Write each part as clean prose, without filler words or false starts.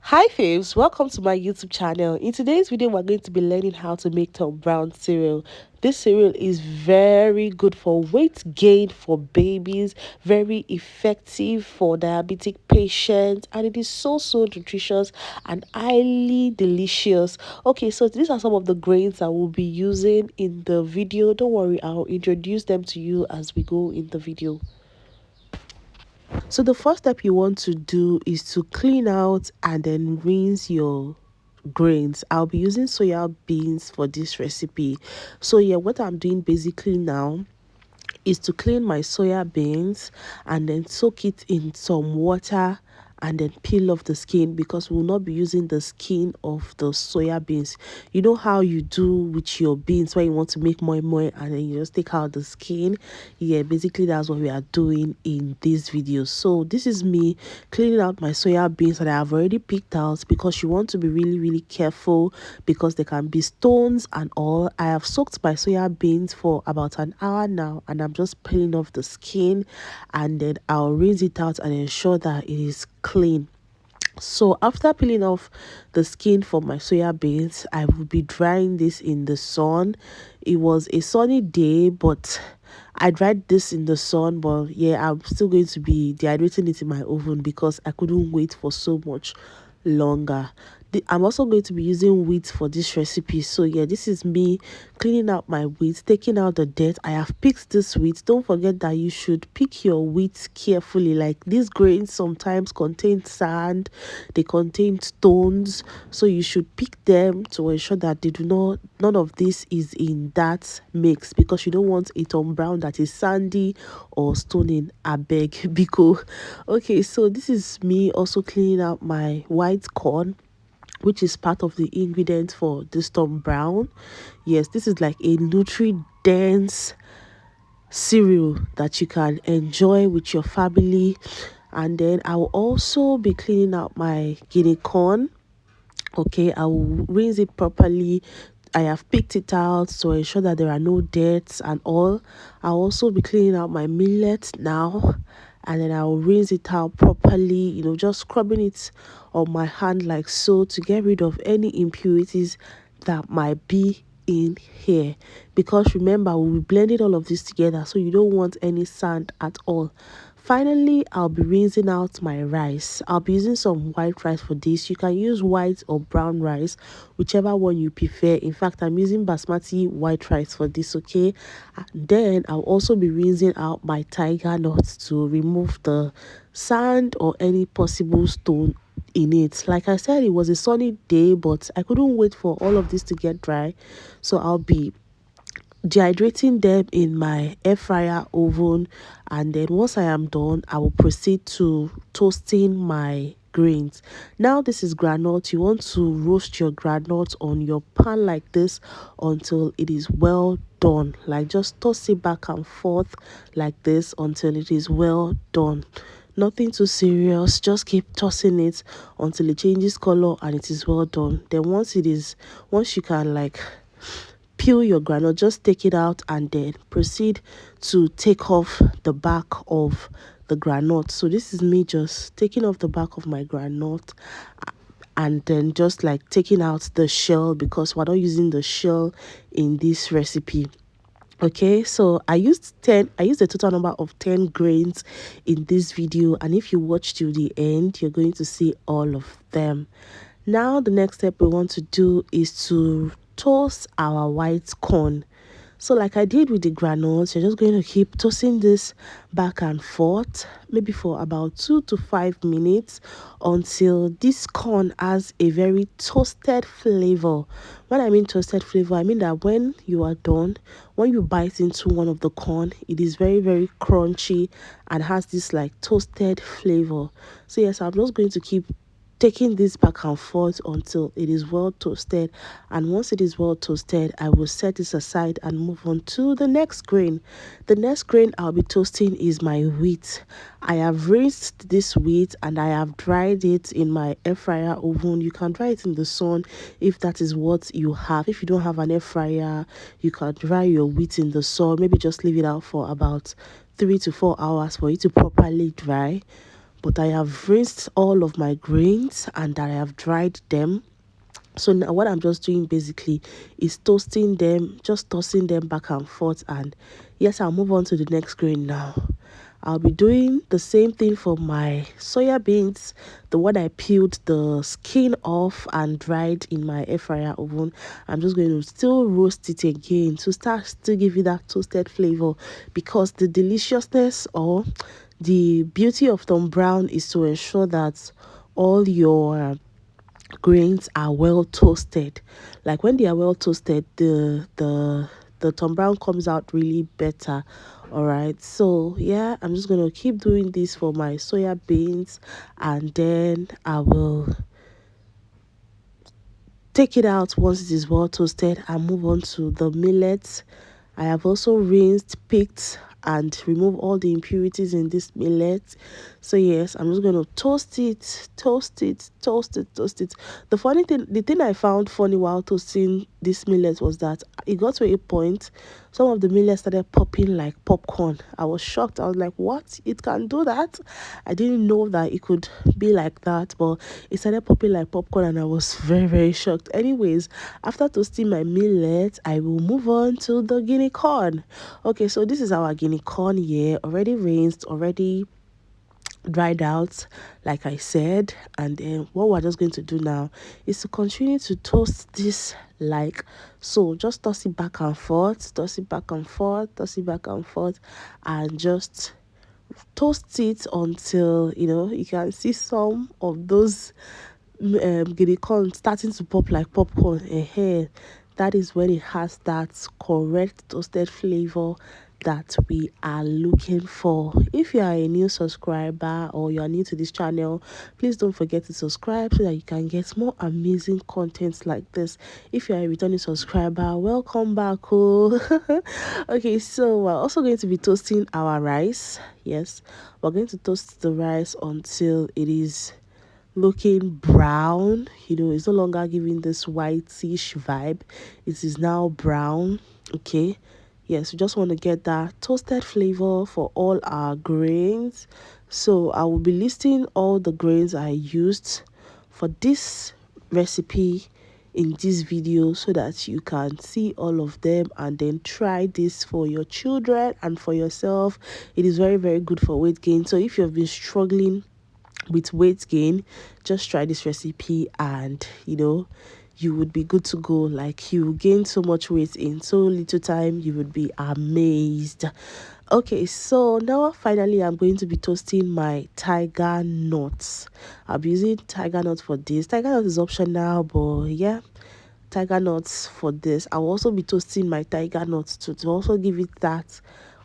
Hi Favs, welcome to my YouTube channel. In today's video, we're going to be learning how to make Tom Brown cereal. This cereal is very good for weight gain for babies, very effective for diabetic patients, and it is so nutritious and highly delicious. Okay, so these are some of the grains I will be using in the video. Don't worry, I'll introduce them to you as we go in the video. So the first step you want to do is to clean out and then rinse your grains. I'll be using soya beans for this recipe. So yeah, what I'm doing basically now is to clean my soya beans and then soak it in some water and then peel off the skin, because we'll not be using the skin of the soya beans. You know how you do with your beans when you want to make more and then you just take out the skin. Yeah, basically that's what we are doing in this video. So this is me cleaning out my soya beans that I have already picked out, because you want to be really careful because there can be stones and all. I have soaked my soya beans for about an hour now, and I'm just peeling off the skin, and then I'll rinse it out and ensure that it is clean. So after peeling off the skin for my soya beans, I will be drying this in the sun. It was a sunny day, but I dried this in the sun. But yeah, I'm still going to be dehydrating it in my oven because I couldn't wait for so much longer. I'm also going to be using wheat for this recipe. So yeah, this is me cleaning out my wheat, taking out the dirt. I have picked this wheat. Don't forget that you should pick your wheat carefully. Like, these grains sometimes contain sand, they contain stones, so you should pick them to ensure that they do not, none of this is in that mix, because you don't want a Tom Brown that is sandy or stony. I beg biko. Okay, so this is me also cleaning out my white corn, which is part of the ingredient for this Tom Brown. Yes, this is like a nutri-dense cereal that you can enjoy with your family. And then I will also be cleaning out my Guinea corn. Okay, I will rinse it properly. I have picked it out to ensure that there are no debts and all. I'll also be cleaning out my millet now, and then I'll rinse it out properly, just scrubbing it on my hand like so, to get rid of any impurities that might be in here. Because remember, we'll be blending all of this together, so you don't want any sand at all. Finally, I'll be rinsing out my rice. I'll be using some white rice for this. You can use white or brown rice, whichever one you prefer. In fact, I'm using basmati white rice for this, okay? And then I'll also be rinsing out my tiger nuts to remove the sand or any possible stone in it. Like I said, it was a sunny day, but I couldn't wait for all of this to get dry, so I'll be dehydrating them in my air fryer oven. And then once I am done, I will proceed to toasting my grains. Now this is granite. You want to roast your granite on your pan like this until it is well done. Like, just toss it back and forth like this until it is well done. Nothing too serious, just keep tossing it until it changes color and it is well done. Then once you can like peel your granite, just take it out and then proceed to take off the back of the granite. So this is me just taking off the back of my granite, and then just like taking out the shell, because we're not using the shell in this recipe. Okay, so I used a total number of 10 grains in this video, and if you watch till the end, you're going to see all of them. Now the next step we want to do is to toast our white corn. So like I did with the granules, you're just going to keep toasting this back and forth, maybe for about 2 to 5 minutes, until this corn has a very toasted flavor. When I mean toasted flavor, I mean that when you are done, when you bite into one of the corn, it is very crunchy and has this like toasted flavor. So yes, I'm just going to keep taking this back and forth until it is well toasted. And once it is well toasted, I will set this aside and move on to the next grain. The next grain I'll be toasting is my wheat. I have rinsed this wheat and I have dried it in my air fryer oven. You can dry it in the sun if that is what you have. If you don't have an air fryer, you can dry your wheat in the sun. Maybe just leave it out for about 3 to 4 hours for it to properly dry. but I have rinsed all of my grains and I have dried them. So now what I'm just doing basically is toasting them, just tossing them back and forth. And yes, I'll move on to the next grain now. I'll be doing the same thing for my soya beans, the one I peeled the skin off and dried in my air fryer oven. I'm just going to still roast it again to start still give it that toasted flavor, because the deliciousness or the beauty of Tom Brown is to ensure that all your grains are well toasted. Like when they are well toasted, the Tom Brown comes out really better. All right, so yeah, I'm just gonna keep doing this for my soya beans, and then I will take it out once it is well toasted and move on to the millet. I have also rinsed, picked, and remove all the impurities in this millet. So yes, I'm just going to toast it, toast it, toast it, toast it. The thing I found funny while toasting this millet was that it got to a point some of the millet started popping like popcorn. I was shocked. I was like, what? It can do that? I didn't know that it could be like that, but it started popping like popcorn and I was very, very shocked. Anyways, after toasting my millet, I will move on to the Guinea corn. Okay, so this is our Guinea corn here, already rinsed, already dried out, like I said. And then what we're just going to do now is to continue to toast this like so. Just toss it back and forth, toss it back and forth, toss it back and forth, and just toast it until you can see some of those guinea corn starting to pop like popcorn ahead. That is when it has that correct toasted flavor that we are looking for. If you are a new subscriber or you are new to this channel, please don't forget to subscribe so that you can get more amazing content like this. If you are a returning subscriber, welcome back. Oh. Okay, so we're also going to be toasting our rice. Yes, we're going to toast the rice until it is looking brown. It's no longer giving this whitish vibe. It is now brown. Okay, yes, we just want to get that toasted flavor for all our grains. So I will be listing all the grains I used for this recipe in this video so that you can see all of them and then try this for your children and for yourself. It is very, very good for weight gain. So if you've been struggling with weight gain, just try this recipe and you would be good to go. Like, you gain so much weight in so little time, you would be amazed. Okay, so now finally I'm going to be toasting my tiger nuts. I'll be using tiger nuts for this. Tiger nut is optional, but yeah, tiger nuts for this. I'll also be toasting my tiger nuts to also give it that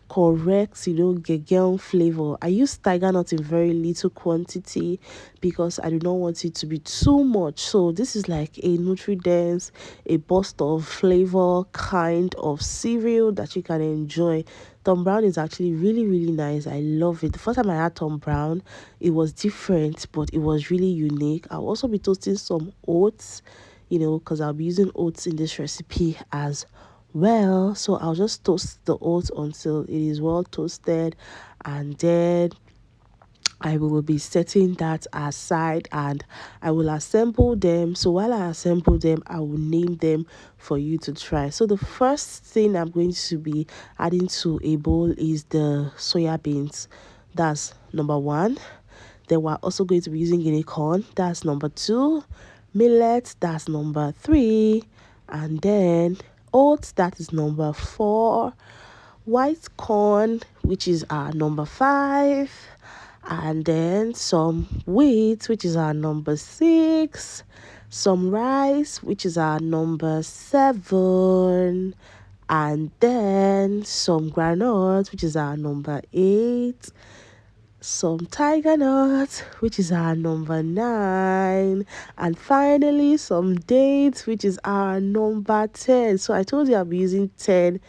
correct gegel flavor. I use tiger nut in very little quantity because I do not want it to be too much. So this is like a nutri-dense, a burst of flavor kind of cereal that you can enjoy. Tom Brown is actually really, really nice. I love it. The first time I had Tom Brown, it was different, but it was really unique. I'll also be toasting some oats, because I'll be using oats in this recipe as well. So I'll just toast the oats until it is well toasted, and then I will be setting that aside and I will assemble them. So while I assemble them, I will name them for you to try. So the first thing I'm going to be adding to a bowl is the soya beans. That's number one. Then we're also going to be using guinea corn. That's number two. Millet, that's number three. And then oats, that is number four. White corn, which is our number five. And then some wheat, which is our number six. Some rice, which is our number seven. And then some groundnuts, which is our number eight. Some tiger nuts, which is our number nine. And finally some dates, which is our number 10. So I told you I'll be using 10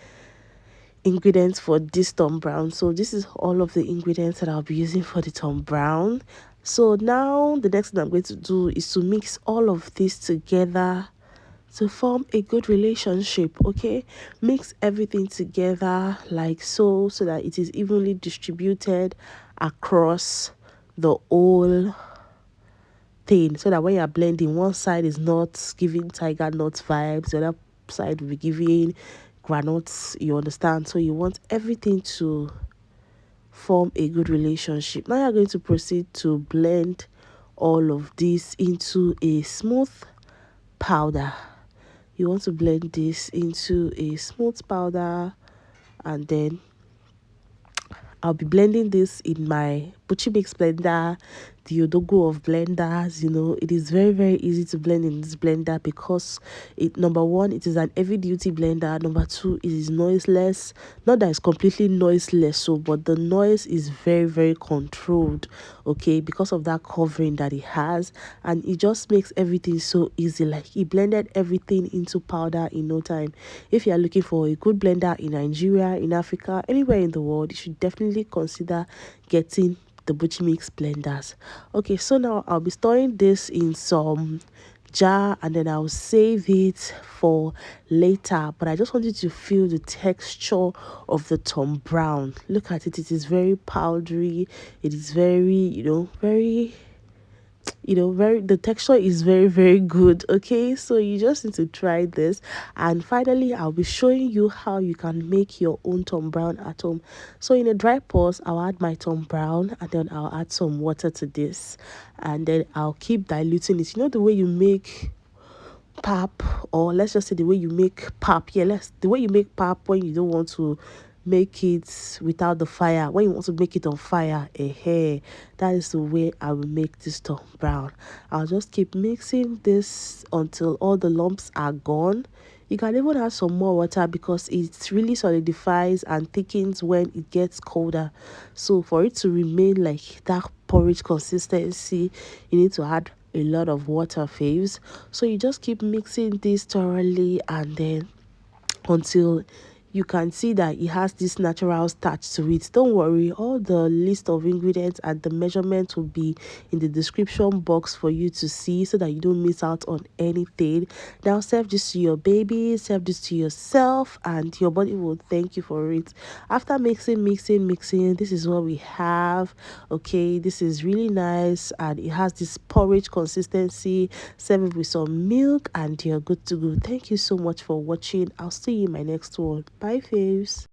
ingredients for this Tom Brown. So this is all of the ingredients that I'll be using for the Tom Brown. So now the next thing I'm going to do is to mix all of this together to form a good relationship. Okay, mix everything together like so that it is evenly distributed across the whole thing, so that when you're blending, one side is not giving tiger nuts vibes, the other side will be giving granuts, you understand? So you want everything to form a good relationship. Now you're going to proceed to blend all of this into a smooth powder. You want to blend this into a smooth powder, and then I'll be blending this in my Buchi Mix blender, the Odogo of blenders. It is very, very easy to blend in this blender because number one, it is an heavy duty blender. Number two, it is noiseless. Not that it's completely noiseless, but the noise is very, very controlled, okay, because of that covering that it has, and it just makes everything so easy. Like, it blended everything into powder in no time. If you are looking for a good blender in Nigeria, in Africa, anywhere in the world, you should definitely consider getting the Buchi Mix blenders. Okay, so now I'll be storing this in some jar, and then I'll save it for later. But I just want you to feel the texture of the Tom Brown. Look at it. It is very powdery. It is very, very, very, the texture is very, very good. Okay, so you just need to try this. And finally, I'll be showing you how you can make your own Tom Brown at home. So in a dry pause, I'll add my Tom Brown, and then I'll add some water to this, and then I'll keep diluting it. The way you make pap, or let's just say the way you make pap, the way you make pap when you don't want to make it without the fire, when you want to make it on fire, that is the way I will make this Tom Brown. I'll just keep mixing this until all the lumps are gone. You can even add some more water because it really solidifies and thickens when it gets colder. So for it to remain like that porridge consistency, you need to add a lot of water, Faves. So you just keep mixing this thoroughly, and then until you can see that it has this natural starch to it. Don't worry, all the list of ingredients and the measurements will be in the description box for you to see, so that you don't miss out on anything. Now serve this to your baby, serve this to yourself, and your body will thank you for it. After mixing, this is what we have. Okay, this is really nice, and it has this porridge consistency. Serve it with some milk, and you're good to go. Thank you so much for watching. I'll see you in my next one. Bye, faves.